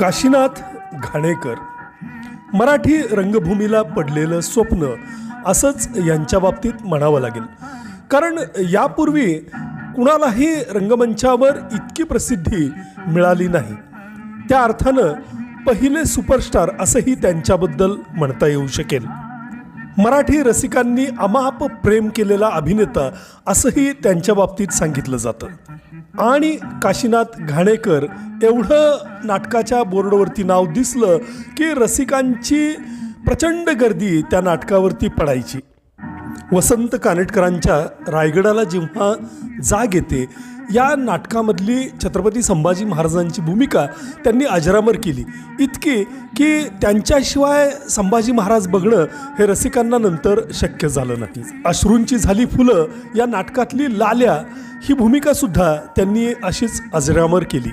काशीनाथ घाणेकर मराठी रंगभूमीला पडलेलं स्वप्न असंच यांच्या बाबतीत म्हणावं लागेल. कारण यापूर्वी कुणालाही रंगमंचावर इतकी प्रसिद्धी मिळाली नाही. त्या अर्थानं पहिले सुपरस्टार असंही त्यांच्याबद्दल म्हणता येऊ शकेल. मराठी रसिकांनी अमाप प्रेम केलेला अभिनेता असंही त्यांच्या बाबतीत सांगितलं जातं. आणि काशीनाथ घाणेकर एवढं नाटकाच्या बोर्डवरती नाव दिसलं की रसिकांची प्रचंड गर्दी त्या नाटकावरती पडायची. वसंत कानेटकरांच्या रायगडाला जेव्हा जाग येते या नाटकामधली छत्रपती संभाजी महाराजांची भूमिका त्यांनी अजरामर केली, इतकी की त्यांच्याशिवाय संभाजी महाराज बघणं हे रसिकांना नंतर शक्य झालं नाही. अश्रूंची झाली फुलं या नाटकातली लाल्या ही भूमिकासुद्धा त्यांनी अशीच अजरामर केली.